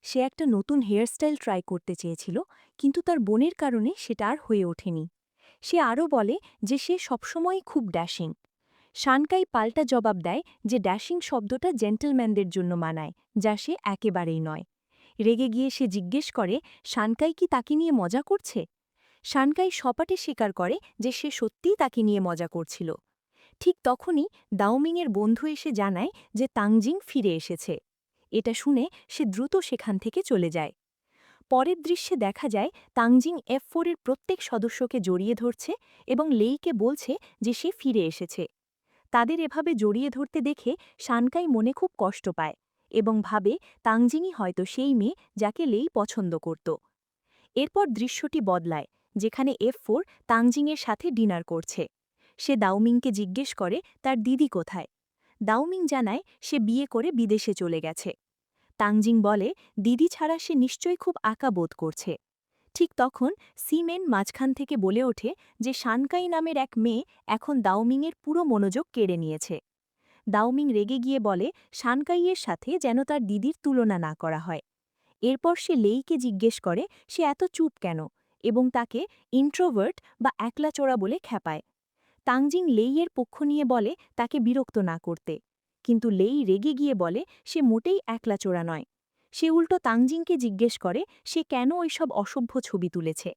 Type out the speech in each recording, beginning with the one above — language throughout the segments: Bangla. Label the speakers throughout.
Speaker 1: সে একটা নতুন হেয়ারস্টাইল ট্রাই করতে চেয়েছিল, কিন্তু তার বোনের কারণে সেটা আর হয়ে ওঠেনি। সে আরও বলে যে সে সবসময়ই খুব ড্যাশিং। শানকাই পাল্টা জবাব দেয় যে ড্যাশিং শব্দটা জেন্টলম্যানদের জন্য মানায়, যা সে একেবারেই নয়। রেগে গিয়ে সে জিজ্ঞেস করে শানকাই কি তাকে নিয়ে মজা করছে। শানকাই সপাটে স্বীকার করে যে সে সত্যিই তাকে নিয়ে মজা করছিল। ঠিক তখনই দাওমিংয়ের বন্ধু এসে জানায় যে তাংজিং ফিরে এসেছে। এটা শুনে সে দ্রুত সেখান থেকে চলে যায়। পরের দৃশ্যে দেখা যায় তাংজিং F4 এর প্রত্যেক সদস্যকে জড়িয়ে ধরছে এবং লেইকে বলছে যে সে ফিরে এসেছে। তাদের এভাবে জড়িয়ে ধরতে দেখে শানকাই মনে খুব কষ্ট পায় এবং ভাবে তাংজিংই হয়তো সেই মেয়ে যাকে লেই পছন্দ করত। এরপর দৃশ্যটি বদলায়, যেখানে F4 তাংজিংয়ের সাথে ডিনার করছে। সে দাওমিংকে জিজ্ঞেস করে তার দিদি কোথায়। দাওমিং জানায় সে বিয়ে করে বিদেশে চলে গেছে। তাংজিং বলে দিদি ছাড়া সে নিশ্চয়ই খুব একা বোধ করছে। ঠিক তখন সিমেন মাঝখান থেকে বলে ওঠে যে শানকাই নামের এক মেয়ে এখন দাওমিংয়ের পুরো মনোযোগ কেড়ে নিয়েছে। দাওমিং রেগে গিয়ে বলে শানকাইয়ের সাথে যেন তার দিদির তুলনা না করা হয়। এরপর সে লেইকে জিজ্ঞেস করে সে এত চুপ কেন, এবং তাকে ইন্ট্রোভার্ট বা একলাচোরা বলে খ্যাপায়। তাংজিং লেইয়ের পক্ষ নিয়ে বলে তাকে বিরক্ত না করতে, কিন্তু লেই রেগে গিয়ে বলে সে মোটেই একলাচোরা নয়। সে উল্টো তাংজিংকে জিজ্ঞেস করে সে কেন ওইসব অসভ্য ছবি তুলেছে।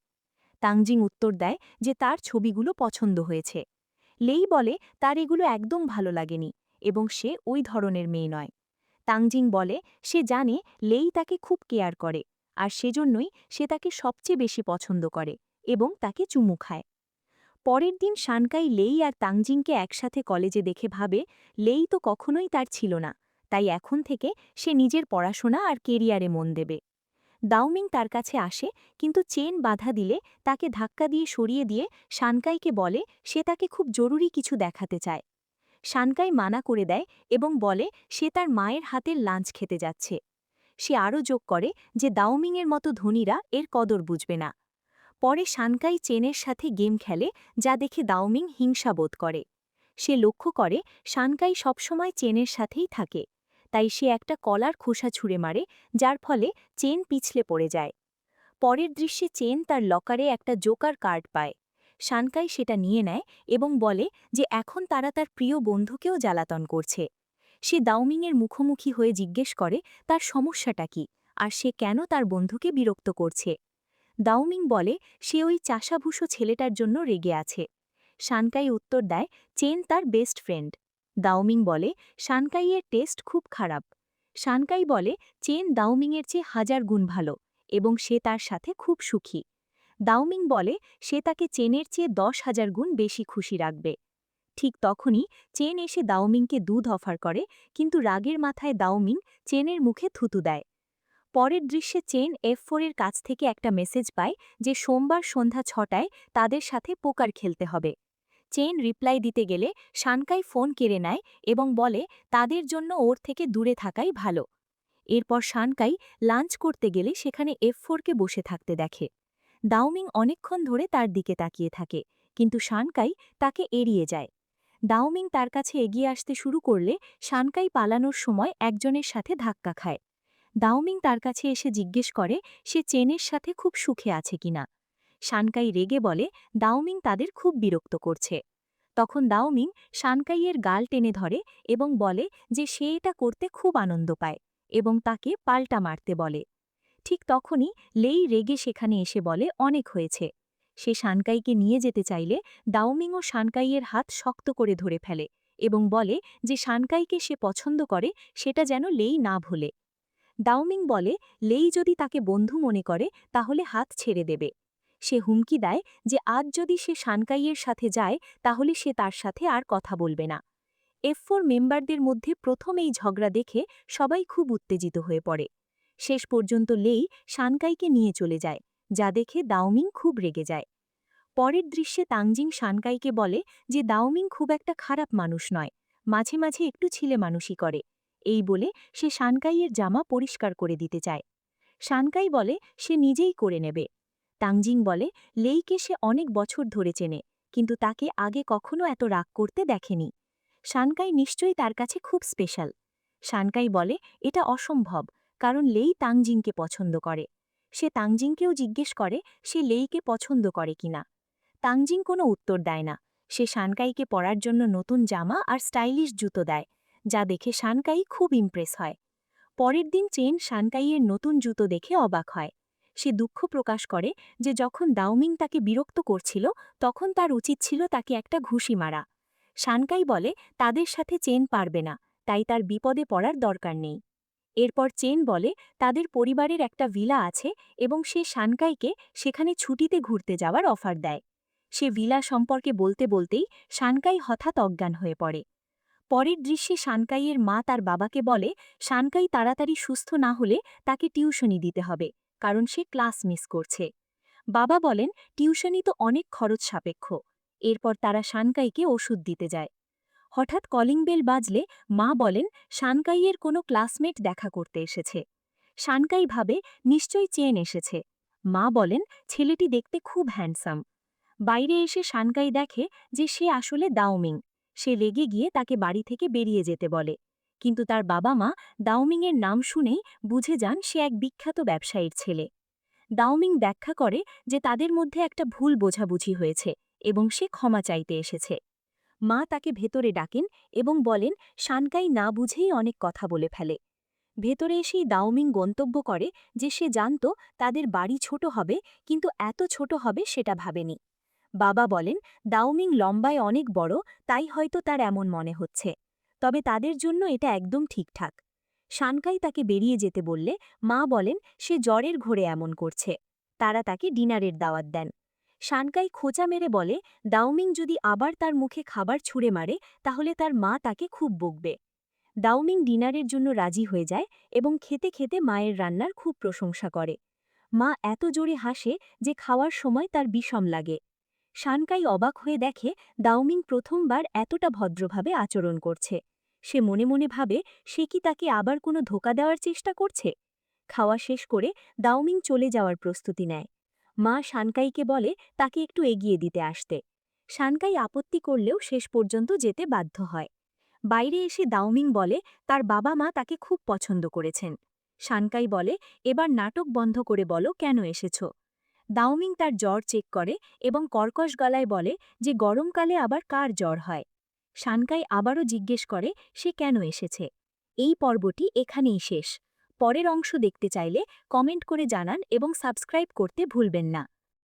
Speaker 1: তাংজিং উত্তর দেয় যে তার ছবিগুলো পছন্দ হয়েছে। লেই বলে তার এগুলো একদম ভালো লাগেনি এবং সে ওই ধরনের মেয়ে নয়। তাংজিং বলে সে জানে লেই তাকে খুব কেয়ার করে, আর সেজন্যই সে তাকে সবচেয়ে বেশি পছন্দ করে এবং তাকে চুমু খায়। পরের দিন শানকাই লেই আর তাংজিংকে একসাথে কলেজে দেখে ভাবে লেই তো কখনোই তার ছিল না, তাই এখন থেকে সে নিজের পড়াশোনা আর কেরিয়ারে মন দেবে। দাওমিং তার কাছে আসে, কিন্তু চেন বাধা দিলে তাকে ধাক্কা দিয়ে সরিয়ে দিয়ে শানকাইকে বলে সে তাকে খুব জরুরি কিছু দেখাতে চায়। শানকাই মানা করে দেয় এবং বলে সে তার মায়ের হাতের লাঞ্চ খেতে যাচ্ছে। সে আরও যোগ করে যে দাওমিংয়ের মতো ধনীরা এর কদর বুঝবে না। পরে শানকাই চেনের সাথে গেম খেলে, যা দেখে দাওমিং হিংসা বোধ করে। সে লক্ষ্য করে শানকাই সবসময় চেনের সাথেই থাকে, তাই সে একটা কলার খোসা ছুঁড়ে মারে, যার ফলে চেন পিছলে পড়ে যায়। পরের দৃশ্যে চেন তার লকারে একটা জোকার কার্ড পায়। শানকাই সেটা নিয়ে নেয় এবং বলে যে এখন তারা তার প্রিয় বন্ধুকেও জ্বালাতন করছে। সে দাওমিংয়ের মুখোমুখি হয়ে জিজ্ঞেস করে তার সমস্যাটা কি, আর সে কেন তার বন্ধুকে বিরক্ত করছে। দাওমিং বলে সে ওই চাষাভুষো ছেলেটার জন্য রেগে আছে। শানকাই উত্তর দেয় চেন তার বেস্ট ফ্রেন্ড। দাওমিং বলে শানকাইয়ের টেস্ট খুব খারাপ। শানকাই বলে চেন দাওমিংয়ের চেয়ে 1000 গুণ ভালো এবং সে তার সাথে খুব সুখী। দাওমিং বলে সে তাকে চেনের চেয়ে 10,000 গুণ বেশি খুশি রাখবে। ঠিক তখনই চেন এসে দাওমিংকে দুধ অফার করে, কিন্তু রাগের মাথায় দাওমিং চেনের মুখে থুতু দেয়। পরের দৃশ্যে চেন F4 এর কাছ থেকে একটা মেসেজ পায় যে সোমবার সন্ধ্যা 6টায় তাদের সাথে পোকার খেলতে হবে। চেন রিপ্লাই দিতে গেলে শানকাই ফোন কেড়ে নেয় এবং বলে তাদের জন্য ওর থেকে দূরে থাকাই ভালো। এরপর শানকাই লাঞ্চ করতে গেলে সেখানে F4কে বসে থাকতে দেখে। দাওমিং অনেকক্ষণ ধরে তার দিকে তাকিয়ে থাকে, কিন্তু শানকাই তাকে এড়িয়ে যায়। দাওমিং তার কাছে এগিয়ে আসতে শুরু করলে শানকাই পালানোর সময় একজনের সাথে ধাক্কা খায়। দাওমিং তার কাছে এসে জিজ্ঞেস করে সে চেনের সাথে খুব সুখে আছে কিনা। শানকাই রেগে বলে দাওমিং তাদের খুব বিরক্ত করছে। তখন দাওমিং শানকাইয়ের গাল টেনে ধরে এবং বলে যে সে এটা করতে খুব আনন্দ পায় এবং তাকে পাল্টা মারতে বলে। ঠিক তখনই লেই রেগে সেখানে এসে বলে অনেক হয়েছে। সে শানকাইকে নিয়ে যেতে চাইলে দাওমিংও শানকাইয়ের হাত শক্ত করে ধরে ফেলে এবং বলে যে শানকাইকে সে পছন্দ করে, সেটা যেন লেই না ভোলে। দাওমিং বলে লেই যদি তাকে বন্ধু মনে করে তাহলে হাত ছেড়ে দেবে। সে হুমকি দেয় যে আজ যদি সে শানকাইয়ের সাথে যায় তাহলে সে তার সাথে আর কথা বলবে না। F4 মেম্বারদের মধ্যে প্রথম এই ঝগড়া দেখে সবাই খুব উত্তেজিত হয়ে পড়ে। শেষ পর্যন্ত লেই শানকাইকে নিয়ে চলে যায়, যা দেখে দাওমিং খুব রেগে যায়। পরের দৃশ্যে তাংজিং শানকাইকে বলে যে দাওমিং খুব একটা খারাপ মানুষ নয়, মাঝে মাঝে একটু ছিলে মানুষই করে। এই বলে সে শানকাইয়ের জামা পরিষ্কার করে দিতে চায়। শানকাই বলে সে নিজেই করে নেবে। তাংজিং বলে লেইকে সে অনেক বছর ধরে চেনে, কিন্তু তাকে আগে কখনো এত রাগ করতে দেখেনি। শানকাই নিশ্চয়ই তার কাছে খুব স্পেশাল। শানকাই বলে এটা অসম্ভব, কারণ লেই তাংজিংকে পছন্দ করে। সে তাংজিংকেও জিজ্ঞেস করে সে লেইকে পছন্দ করে কিনা। তাংজিং কোনো উত্তর দেয় না। সে শানকাইকে পরার জন্য নতুন জামা আর স্টাইলিশ জুতো দেয়, যা দেখে শানকাই খুব ইমপ্রেস হয়। পরের দিন চেন শানকাইয়ের নতুন জুতো দেখে অবাক হয়। সে দুঃখ প্রকাশ করে যে যখন দাওমিং তাকে বিরক্ত করছিল তখন তার উচিত ছিল তাকে একটা ঘুষি মারা। শানকাই বলে তাদের সাথে চেন পারবে না, তাই তার বিপদে পড়ার দরকার নেই। এরপর চেন বলে তাদের পরিবারের একটা ভিলা আছে এবং সে শানকাইকে সেখানে ছুটিতে ঘুরতে যাওয়ার অফার দেয়। সে ভিলা সম্পর্কে বলতে বলতেই শানকাই হঠাৎ অজ্ঞান হয়ে পড়ে। পরের দৃশ্যে শানকাইয়ের মা তার বাবাকে বলে শানকাই তাড়াতাড়ি সুস্থ না হলে তাকে টিউশনি দিতে হবে, কারণ সে ক্লাস মিস করছে। বাবা বলেন টিউশনি তো অনেক খরচ সাপেক্ষ। এরপর তারা শানকাইকে ওষুধ দিতে যায়। হঠাৎ কলিং বেল বাজলে মা বলেন শানকাইয়ের কোনো ক্লাসমেট দেখা করতে এসেছে। শানকাই ভাবে নিশ্চয়ই চেন এসেছে। মা বলেন ছেলেটি দেখতে খুব হ্যান্ডসাম। বাইরে এসে শানকাই দেখে যে সে আসলে দাওমিং। সে রেগে গিয়ে তাকে বাড়ি থেকে বেরিয়ে যেতে বলে। কিন্তু তার বাবা মা দাওমিংয়ের নাম শুনেই বুঝে যান সে এক বিখ্যাত ব্যবসায়ীর ছেলে। দাওমিং ব্যাখ্যা করে যে তাদের মধ্যে একটা ভুল বোঝাবুঝি হয়েছে এবং সে ক্ষমা চাইতে এসেছে। মা তাকে ভেতরে ডাকেন এবং বলেন শানকাই না বুঝেই অনেক কথা বলে ফেলে। ভেতরে এসেই দাওমিং গন্তব্য করে যে সে জানত তাদের বাড়ি ছোট হবে, কিন্তু এত ছোট হবে সেটা ভাবেনি। বাবা বলেন দাওমিং লম্বায় অনেক বড়, তাই হয়তো তার এমন মনে হচ্ছে। তবে তাদের জন্য এটা একদম ঠিকঠাক। শানকাই তাকে বেরিয়ে যেতে বললে মা বলেন সে জ্বরের ঘোরে এমন করছে। তারা তাকে ডিনারের দাওয়াত দেন। শানকাই খোঁচা মেরে বলে দাওমিং যদি আবার তার মুখে খাবার ছুঁড়ে মারে তাহলে তার মা তাকে খুব বকবে। দাওমিং ডিনারের জন্য রাজি হয়ে যায় এবং খেতে খেতে মায়ের রান্নার খুব প্রশংসা করে। মা এত জোরে হাসে যে খাওয়ার সময় তার বিষম লাগে। শানকাই অবাক হয়ে দেখে দাওমিং প্রথমবার এতটা ভদ্রভাবে আচরণ করছে। সে মনে মনে ভাবে সে কি তাকে আবার কোনো ধোঁকা দেওয়ার চেষ্টা করছে। খাওয়া শেষ করে দাওমিং চলে যাওয়ার প্রস্তুতি নেয়। মা শানকাইকে বলে তাকে একটু এগিয়ে দিতে আসতে। শানকাই আপত্তি করলেও শেষ পর্যন্ত যেতে বাধ্য হয়। বাইরে এসে দাওমিং বলে তার বাবা মা তাকে খুব পছন্দ করেছেন। শানকাই বলে এবার নাটক বন্ধ করে বলো কেন এসেছ। দাওমিং তার জ্বর চেক করে এবং কর্কশ গলায় বলে যে গরমকালে আবার কার জ্বর হয়। শানকাই আবারও জিজ্ঞেস করে সে কেন এসেছে। এই পর্বটি এখানেই শেষ। পরের অংশ দেখতে চাইলে কমেন্ট করে জানান এবং সাবস্ক্রাইব করতে ভুলবেন না।